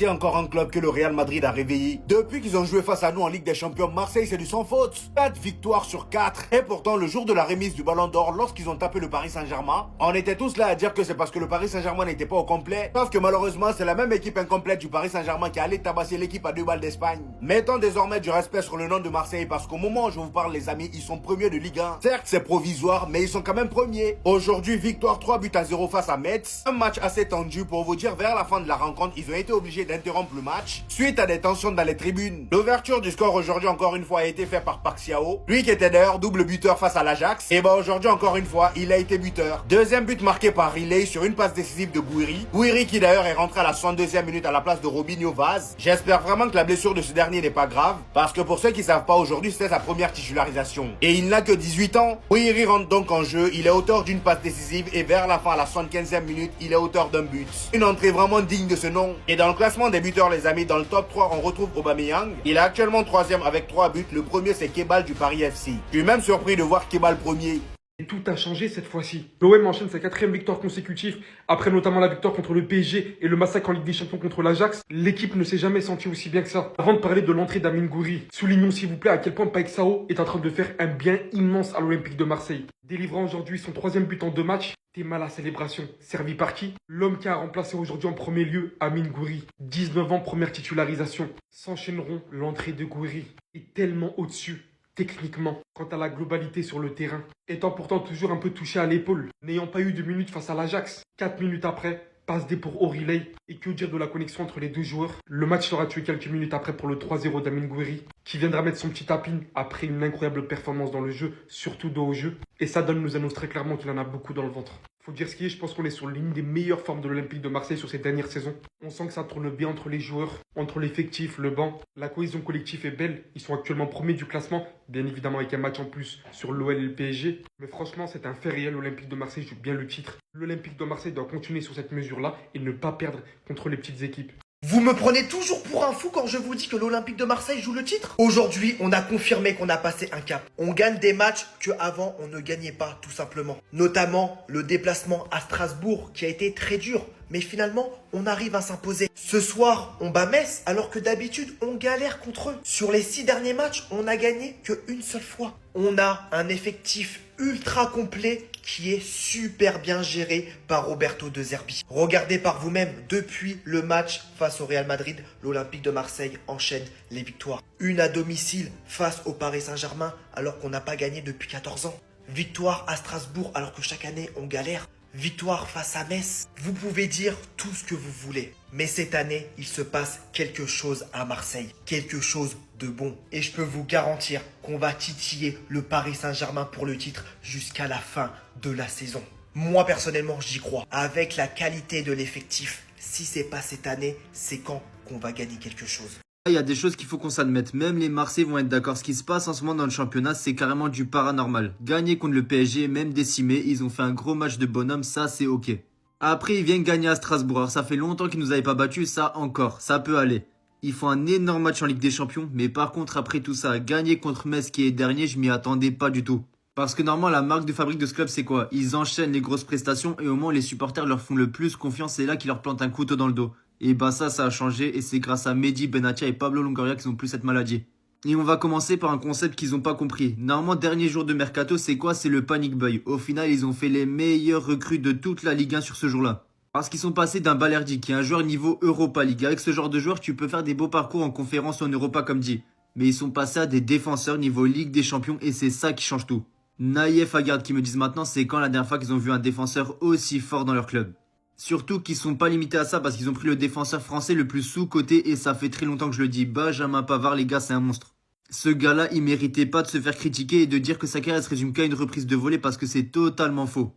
Voici encore un club que le Real Madrid a réveillé. Depuis qu'ils ont joué face à nous en Ligue des Champions, Marseille c'est du sans faute. 4 victoires sur 4. Et pourtant, le jour de la remise du Ballon d'Or, lorsqu'ils ont tapé le Paris Saint-Germain, on était tous là à dire que c'est parce que le Paris Saint-Germain n'était pas au complet. Sauf que malheureusement, c'est la même équipe incomplète du Paris Saint-Germain qui allait tabasser l'équipe à 2 balles d'Espagne. Mettons désormais du respect sur le nom de Marseille parce qu'au moment où je vous parle, les amis, ils sont premiers de Ligue 1. Certes, c'est provisoire, mais ils sont quand même premiers. Aujourd'hui, victoire 3-0 face à Metz. Un match assez tendu pour vous dire, vers la fin de la rencontre, ils ont été obligés d'interrompre le match suite à des tensions dans les tribunes. L'ouverture du score aujourd'hui encore une fois a été faite par Park Seo, lui qui était d'ailleurs double buteur face à l'Ajax. Et bah aujourd'hui encore une fois, il a été buteur. Deuxième but marqué par Riley sur une passe décisive de Gouiri. Gouiri qui d'ailleurs est rentré à la 62e minute à la place de Robinho Vaz. J'espère vraiment que la blessure de ce dernier n'est pas grave, parce que pour ceux qui savent pas, aujourd'hui c'était sa première titularisation. Et il n'a que 18 ans. Gouiri rentre donc en jeu, il est auteur d'une passe décisive et vers la fin à la 75e minute, il est auteur d'un but. Une entrée vraiment digne de ce nom. Et dans le classement des buteurs les amis, dans le top 3 on retrouve Aubameyang. Il est actuellement 3e avec 3 buts, le premier c'est Kebal du Paris FC. Je suis même surpris de voir Kebal premier. Et tout a changé cette fois-ci. L'OM enchaîne sa 4e victoire consécutive, après notamment la victoire contre le PSG et le massacre en Ligue des Champions contre l'Ajax. L'équipe ne s'est jamais sentie aussi bien que ça. Avant de parler de l'entrée d'Amine Gouiri, soulignons s'il vous plaît à quel point Paik Sao est en train de faire un bien immense à l'Olympique de Marseille. Délivrant aujourd'hui son 3e but en 2 matchs, Théma la célébration, servi par qui? L'homme qui a remplacé aujourd'hui en premier lieu Amine Gouiri. 19 ans, première titularisation. S'enchaîneront l'entrée de Gouiri. Est tellement au-dessus. Techniquement, quant à la globalité sur le terrain, étant pourtant toujours un peu touché à l'épaule, n'ayant pas eu de minutes face à l'Ajax, 4 minutes après, passe D pour Oriley. Et que dire de la connexion entre les deux joueurs? Le match sera tué quelques minutes après pour le 3-0 d'Amine Gouiri, qui viendra mettre son petit tapin après une incroyable performance dans le jeu, surtout dos au jeu. Et ça nous annonce très clairement qu'il en a beaucoup dans le ventre. Faut dire ce qui est, je pense qu'on est sur l'une des meilleures formes de l'Olympique de Marseille sur ces dernières saisons. On sent que ça tourne bien entre les joueurs, entre l'effectif, le banc. La cohésion collective est belle. Ils sont actuellement premiers du classement, bien évidemment avec un match en plus sur l'OL et le PSG. Mais franchement, c'est un fait réel. L'Olympique de Marseille joue bien le titre. L'Olympique de Marseille doit continuer sur cette mesure-là et ne pas perdre contre les petites équipes. Vous me prenez toujours pour un fou quand je vous dis que l'Olympique de Marseille joue le titre? Aujourd'hui, on a confirmé qu'on a passé un cap. On gagne des matchs que avant on ne gagnait pas, tout simplement. Notamment le déplacement à Strasbourg qui a été très dur. Mais finalement, on arrive à s'imposer. Ce soir, on bat Metz alors que d'habitude, on galère contre eux. Sur les 6 derniers matchs, on n'a gagné qu'une seule fois. On a un effectif ultra complet qui est super bien géré par Roberto De Zerbi. Regardez par vous-même, depuis le match face au Real Madrid, l'Olympique de Marseille enchaîne les victoires. Une à domicile face au Paris Saint-Germain alors qu'on n'a pas gagné depuis 14 ans. Victoire à Strasbourg alors que chaque année on galère. Victoire face à Metz. Vous pouvez dire tout ce que vous voulez. Mais cette année, il se passe quelque chose à Marseille. Quelque chose de bon. Et je peux vous garantir qu'on va titiller le Paris Saint-Germain pour le titre jusqu'à la fin de la saison. Moi, personnellement, j'y crois. Avec la qualité de l'effectif, si c'est pas cette année, c'est quand qu'on va gagner quelque chose. Il y a des choses qu'il faut qu'on s'admette. Même les Marseillais vont être d'accord. Ce qui se passe en ce moment dans le championnat, c'est carrément du paranormal. Gagner contre le PSG, même décimé, ils ont fait un gros match de bonhomme, ça c'est ok. Après, ils viennent gagner à Strasbourg. Alors ça fait longtemps qu'ils nous avaient pas battus, ça encore, ça peut aller. Ils font un énorme match en Ligue des Champions, mais par contre, après tout ça, gagner contre Metz qui est dernier, je m'y attendais pas du tout. Parce que normalement, la marque de fabrique de ce club, c'est quoi? Ils enchaînent les grosses prestations et au moins les supporters leur font le plus confiance. C'est là qu'ils leur plantent un couteau dans le dos. Et bah ça a changé et c'est grâce à Mehdi, Benatia et Pablo Longoria qu'ils ont plus cette maladie. Et on va commencer par un concept qu'ils ont pas compris. Normalement, dernier jour de mercato, c'est quoi? C'est le panic buy. Au final, ils ont fait les meilleures recrues de toute la Ligue 1 sur ce jour-là. Parce qu'ils sont passés d'un Balerdi qui est un joueur niveau Europa League. Avec ce genre de joueur, tu peux faire des beaux parcours en conférence ou en Europa comme dit. Mais ils sont passés à des défenseurs niveau Ligue des Champions et c'est ça qui change tout. Naïef Aguerd qui me disent maintenant c'est quand la dernière fois qu'ils ont vu un défenseur aussi fort dans leur club. Surtout qu'ils sont pas limités à ça parce qu'ils ont pris le défenseur français le plus sous-coté et ça fait très longtemps que je le dis. Benjamin Pavard, les gars, c'est un monstre. Ce gars-là, il méritait pas de se faire critiquer et de dire que sa carrière se résume qu'à une reprise de volée parce que c'est totalement faux.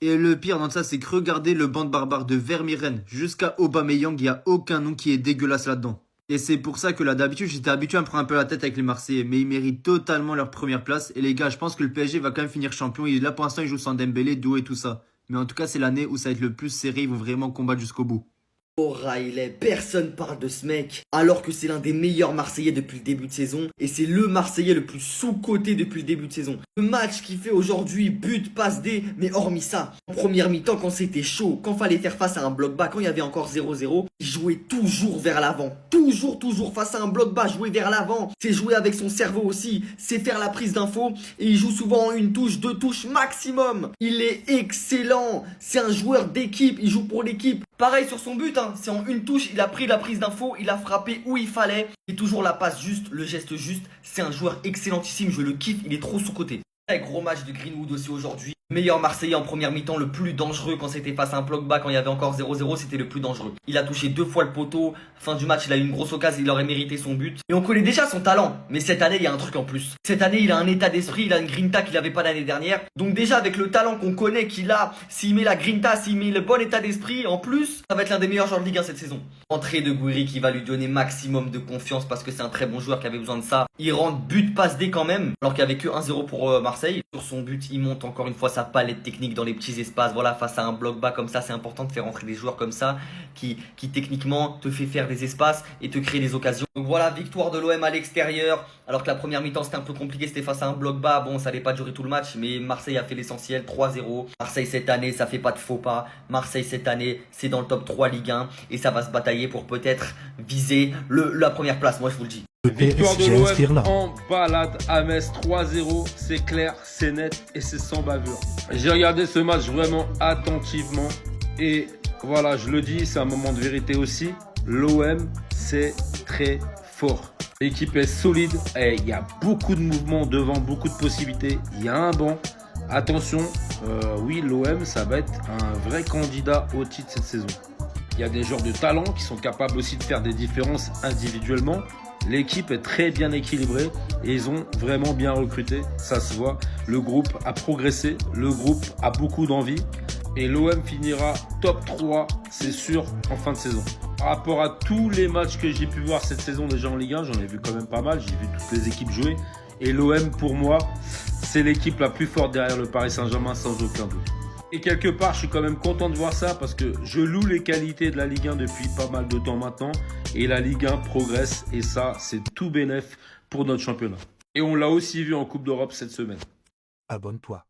Et le pire dans ça, c'est que regardez le banc de barbares de Vermieren jusqu'à Aubameyang, il n'y a aucun nom qui est dégueulasse là-dedans. Et c'est pour ça que là, d'habitude, j'étais habitué à me prendre un peu la tête avec les Marseillais, mais ils méritent totalement leur première place. Et les gars, je pense que le PSG va quand même finir champion. Et là, pour l'instant, ils jouent sans Dembélé, Doué et tout ça. Mais en tout cas, c'est l'année où ça va être le plus serré, ils vont vraiment combattre jusqu'au bout. Oh Riley, personne parle de ce mec, alors que c'est l'un des meilleurs Marseillais depuis le début de saison, et c'est le Marseillais le plus sous-coté depuis le début de saison. Le match qu'il fait aujourd'hui, but, passe D, mais hormis ça, en première mi-temps quand c'était chaud, quand fallait faire face à un bloc bas, quand il y avait encore 0-0, il jouait toujours vers l'avant. Toujours face à un bloc bas, jouer vers l'avant, c'est jouer avec son cerveau aussi, c'est faire la prise d'info, et il joue souvent en une touche, deux touches maximum. Il est excellent, c'est un joueur d'équipe, il joue pour l'équipe. Pareil sur son but, c'est en une touche, il a pris la prise d'info, il a frappé où il fallait. Et toujours la passe juste, le geste juste. C'est un joueur excellentissime, je le kiffe, il est trop sous-coté. Très gros match de Greenwood aussi aujourd'hui. Meilleur Marseillais en première mi-temps, le plus dangereux quand c'était face à un bloc bas, quand il y avait encore 0-0, c'était le plus dangereux. Il a touché 2 fois le poteau, fin du match il a eu une grosse occasion, il aurait mérité son but. Et on connaît déjà son talent, mais cette année il y a un truc en plus. Cette année il a un état d'esprit, il a une grinta qu'il n'avait pas l'année dernière. Donc déjà avec le talent qu'on connaît qu'il a, s'il met la grinta, s'il met le bon état d'esprit, en plus, ça va être l'un des meilleurs joueurs de Ligue 1 cette saison. Entrée de Gouiri qui va lui donner maximum de confiance parce que c'est un très bon joueur qui avait besoin de ça. Il rentre but passe D quand même, alors qu'il n'y avait que 1-0 pour Marseille. Sur son but, il monte encore une fois sa palette technique dans les petits espaces. Voilà, face à un bloc bas comme ça, c'est important de faire rentrer des joueurs comme ça qui techniquement te fait faire des espaces et te créer des occasions. Donc voilà, victoire de l'OM à l'extérieur. Alors que la première mi-temps c'était un peu compliqué, c'était face à un bloc bas. Bon, ça n'allait pas durer tout le match, mais Marseille a fait l'essentiel, 3-0. Marseille cette année, ça fait pas de faux pas. Marseille cette année, c'est dans le top 3 Ligue 1 et ça va se batailler pour peut-être viser la première place, moi je vous le dis. Victoire de l'OM en balade à Metz 3-0, c'est clair, c'est net et c'est sans bavure. J'ai regardé ce match vraiment attentivement et voilà, je le dis, c'est un moment de vérité aussi. L'OM, c'est très fort. L'équipe est solide et il y a beaucoup de mouvements devant, beaucoup de possibilités. Il y a un banc. Attention, oui, l'OM, ça va être un vrai candidat au titre cette saison. Il y a des joueurs de talent qui sont capables aussi de faire des différences individuellement. L'équipe est très bien équilibrée et ils ont vraiment bien recruté, ça se voit. Le groupe a progressé, le groupe a beaucoup d'envie et l'OM finira top 3, c'est sûr, en fin de saison. Par rapport à tous les matchs que j'ai pu voir cette saison déjà en Ligue 1, j'en ai vu quand même pas mal, j'ai vu toutes les équipes jouer. Et l'OM, pour moi, c'est l'équipe la plus forte derrière le Paris Saint-Germain sans aucun doute. Et quelque part, je suis quand même content de voir ça parce que je loue les qualités de la Ligue 1 depuis pas mal de temps maintenant. Et la Ligue 1 progresse et ça, c'est tout bénef pour notre championnat. Et on l'a aussi vu en Coupe d'Europe cette semaine. Abonne-toi.